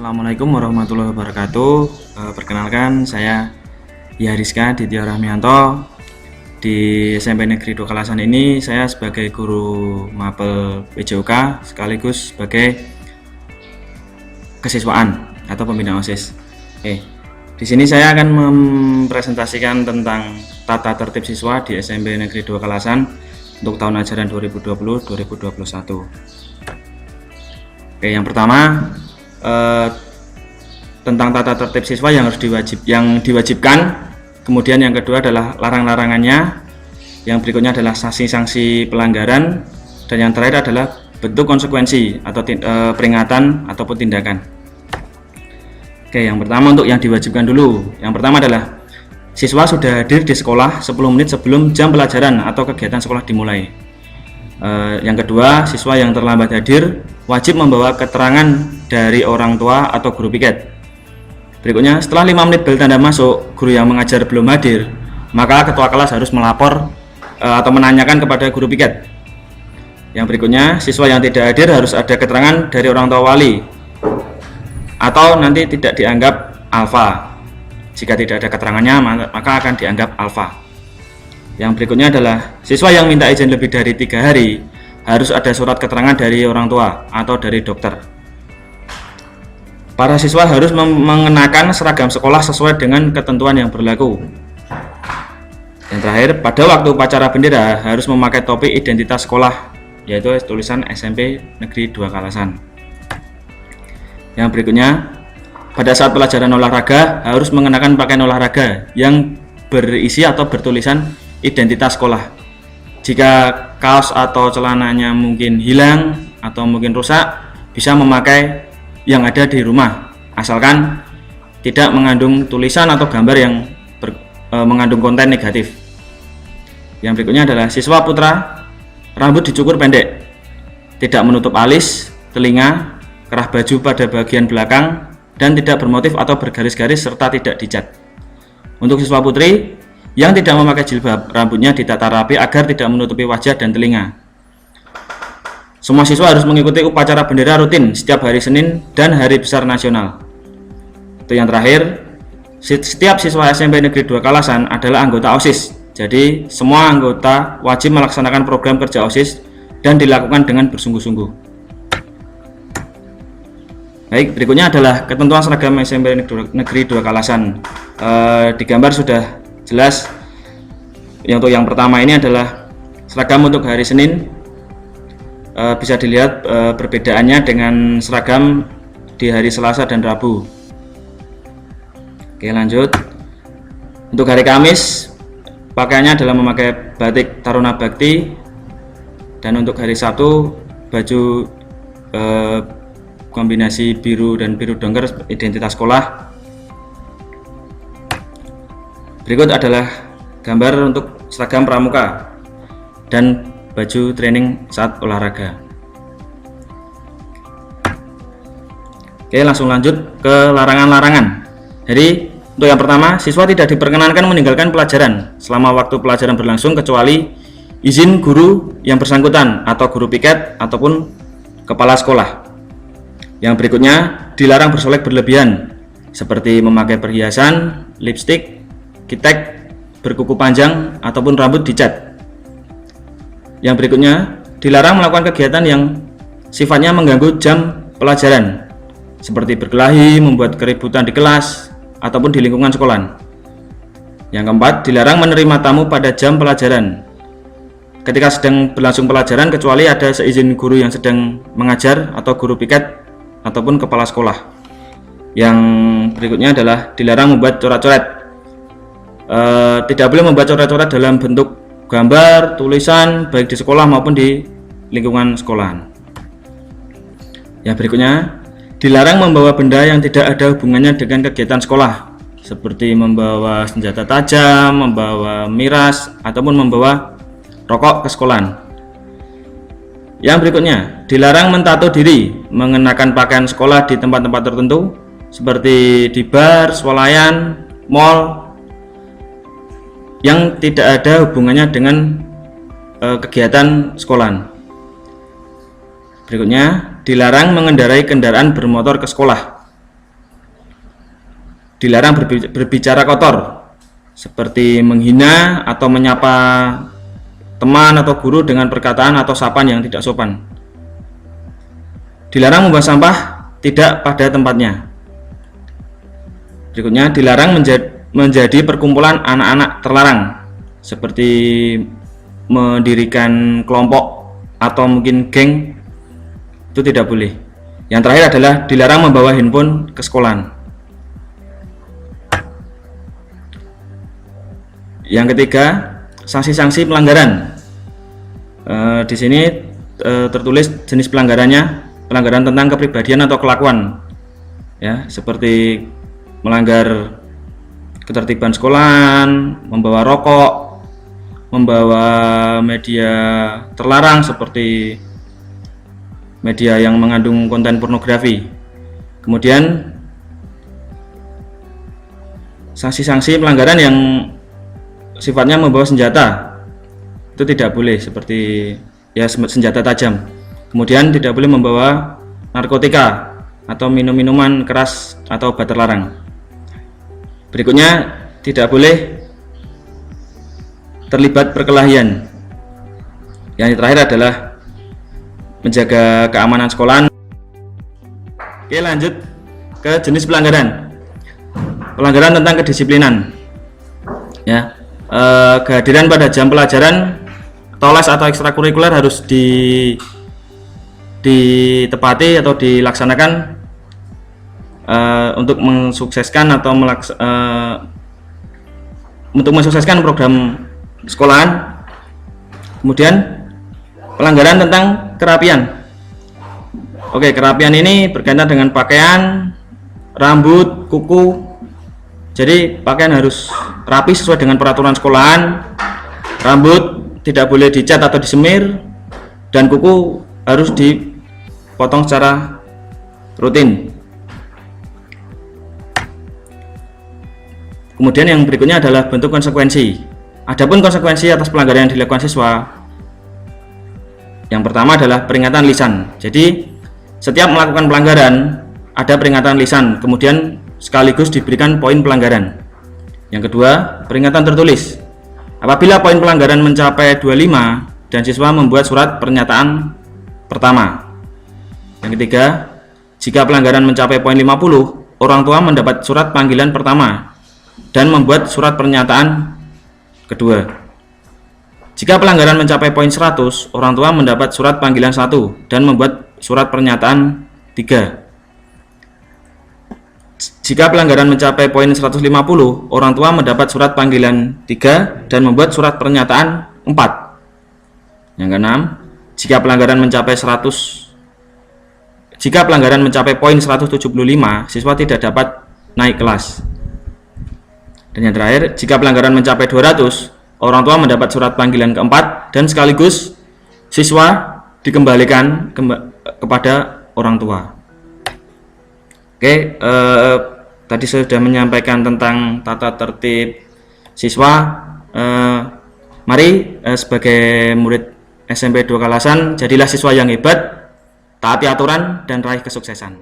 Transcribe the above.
Assalamualaikum warahmatullahi wabarakatuh. Perkenalkan, saya Yariska Ditya Rahmianto. Di SMP Negeri 2 Kalasan ini saya sebagai guru mapel PJOK sekaligus sebagai kesiswaan atau pembina OSIS. Di sini saya akan mempresentasikan tentang tata tertib siswa di SMP Negeri 2 Kalasan untuk tahun ajaran 2020-2021. Yang pertama, tentang tata tertib siswa yang diwajibkan. Kemudian yang kedua adalah larang-larangannya. Yang berikutnya adalah sanksi-sanksi pelanggaran, dan yang terakhir adalah bentuk konsekuensi atau peringatan ataupun tindakan. Yang pertama untuk yang diwajibkan dulu. Yang pertama adalah siswa sudah hadir di sekolah 10 menit sebelum jam pelajaran atau kegiatan sekolah dimulai. Yang kedua, siswa yang terlambat hadir wajib membawa keterangan dari orang tua atau guru piket. Berikutnya, setelah 5 menit bel tanda masuk, guru yang mengajar belum hadir, maka ketua kelas harus melapor atau menanyakan kepada guru piket. Yang berikutnya, siswa yang tidak hadir harus ada keterangan dari orang tua wali atau nanti tidak dianggap alfa. Jika tidak ada keterangannya, maka akan dianggap alfa. Yang berikutnya adalah siswa yang minta izin lebih dari 3 hari harus ada surat keterangan dari orang tua atau dari dokter. Para siswa harus mengenakan seragam sekolah sesuai dengan ketentuan yang berlaku. Yang terakhir, pada waktu upacara bendera harus memakai topi identitas sekolah, yaitu tulisan SMP Negeri 2 Kalasan. Yang berikutnya, pada saat pelajaran olahraga harus mengenakan pakaian olahraga yang berisi atau bertulisan identitas sekolah. Jika kaos atau celananya mungkin hilang atau mungkin rusak, bisa memakai yang ada di rumah, asalkan tidak mengandung tulisan atau gambar yang mengandung konten negatif. Yang berikutnya adalah siswa putra rambut dicukur pendek, tidak menutup alis, telinga, kerah baju pada bagian belakang, dan tidak bermotif atau bergaris-garis serta tidak dicat. Untuk siswa putri yang tidak memakai jilbab, rambutnya ditata rapi agar tidak menutupi wajah dan telinga. Semua siswa harus mengikuti upacara bendera rutin setiap hari Senin dan hari besar nasional. Itu yang terakhir, setiap siswa SMP Negeri 2 Kalasan adalah anggota OSIS. Jadi semua anggota wajib melaksanakan program kerja OSIS dan dilakukan dengan bersungguh-sungguh. Baik, berikutnya adalah ketentuan seragam SMP Negeri 2 Kalasan. Di gambar sudah jelas. Untuk yang pertama ini adalah seragam untuk hari Senin. Bisa dilihat perbedaannya dengan seragam di hari Selasa dan Rabu. Oke, lanjut. Untuk hari Kamis, pakaiannya adalah memakai batik Taruna Bakti, dan untuk hari Sabtu baju kombinasi biru dan biru dongker identitas sekolah. Berikut adalah gambar untuk seragam pramuka dan baju training saat olahraga. Oke, langsung lanjut ke larangan-larangan. Jadi untuk yang pertama, siswa tidak diperkenankan meninggalkan pelajaran selama waktu pelajaran berlangsung kecuali izin guru yang bersangkutan atau guru piket ataupun kepala sekolah. Yang berikutnya, dilarang bersolek berlebihan seperti memakai perhiasan, lipstik, kitek, berkuku panjang, ataupun rambut dicat. Yang berikutnya, dilarang melakukan kegiatan yang sifatnya mengganggu jam pelajaran seperti berkelahi, membuat keributan di kelas, ataupun di lingkungan sekolah. Yang keempat, dilarang menerima tamu pada jam pelajaran ketika sedang berlangsung pelajaran kecuali ada seizin guru yang sedang mengajar atau guru piket ataupun kepala sekolah. Yang berikutnya adalah dilarang membuat coret-coret. Tidak boleh membuat coret-coret dalam bentuk gambar, tulisan, baik di sekolah maupun di lingkungan sekolahan. Yang berikutnya, dilarang membawa benda yang tidak ada hubungannya dengan kegiatan sekolah, seperti membawa senjata tajam, membawa miras, ataupun membawa rokok ke sekolahan. Yang berikutnya, dilarang mentato diri, mengenakan pakaian sekolah di tempat-tempat tertentu, seperti di bar, swalayan, mall, yang tidak ada hubungannya dengan kegiatan sekolahan. Berikutnya, dilarang mengendarai kendaraan bermotor ke sekolah. dilarang berbicara kotor, seperti menghina atau menyapa teman atau guru dengan perkataan atau sapaan yang tidak sopan. Dilarang membuang sampah tidak pada tempatnya. Berikutnya, dilarang menjadi perkumpulan anak-anak terlarang, seperti mendirikan kelompok atau mungkin geng, itu tidak boleh. Yang terakhir adalah dilarang membawa handphone ke sekolahan. Yang ketiga, sanksi-sanksi pelanggaran. Di sini tertulis jenis pelanggarannya, pelanggaran tentang kepribadian atau kelakuan, ya, seperti melanggar ketertiban sekolahan, membawa rokok, membawa media terlarang seperti media yang mengandung konten pornografi. Kemudian sanksi-sanksi pelanggaran yang sifatnya membawa senjata, itu tidak boleh, seperti ya senjata tajam. Kemudian tidak boleh membawa narkotika atau minuman keras atau obat terlarang. Berikutnya, tidak boleh terlibat perkelahian. Yang terakhir adalah menjaga keamanan sekolahan. Oke, lanjut ke jenis pelanggaran. Pelanggaran tentang kedisiplinan, ya. Kehadiran pada jam pelajaran atau les atau ekstrakurikuler harus ditepati atau dilaksanakan untuk mensukseskan atau untuk mensukseskan program sekolahan. Kemudian pelanggaran tentang kerapian. Oke, kerapian ini berkaitan dengan pakaian, rambut, kuku. Jadi pakaian harus rapi sesuai dengan peraturan sekolahan, rambut tidak boleh dicat atau disemir, dan kuku harus dipotong secara rutin. Kemudian yang berikutnya adalah bentuk konsekuensi. Adapun konsekuensi atas pelanggaran yang dilakukan siswa, yang pertama adalah peringatan lisan. Jadi setiap melakukan pelanggaran ada peringatan lisan, kemudian sekaligus diberikan poin pelanggaran. Yang kedua, peringatan tertulis. Apabila poin pelanggaran mencapai 25 dan siswa membuat surat pernyataan pertama. Yang ketiga, jika pelanggaran mencapai poin 50, orang tua mendapat surat panggilan pertama dan membuat surat pernyataan kedua. Jika pelanggaran mencapai poin 100, orang tua mendapat surat panggilan 1 dan membuat surat pernyataan 3. Jika pelanggaran mencapai poin 150, orang tua mendapat surat panggilan 3 dan membuat surat pernyataan 4. Yang keenam, jika pelanggaran mencapai poin 175, siswa tidak dapat naik kelas. Dan yang terakhir, jika pelanggaran mencapai 200, orang tua mendapat surat panggilan keempat dan sekaligus siswa dikembalikan kepada orang tua. Oke, tadi saya sudah menyampaikan tentang tata tertib siswa. Mari sebagai murid SMP 2 Kalasan, jadilah siswa yang hebat, taati aturan dan raih kesuksesan.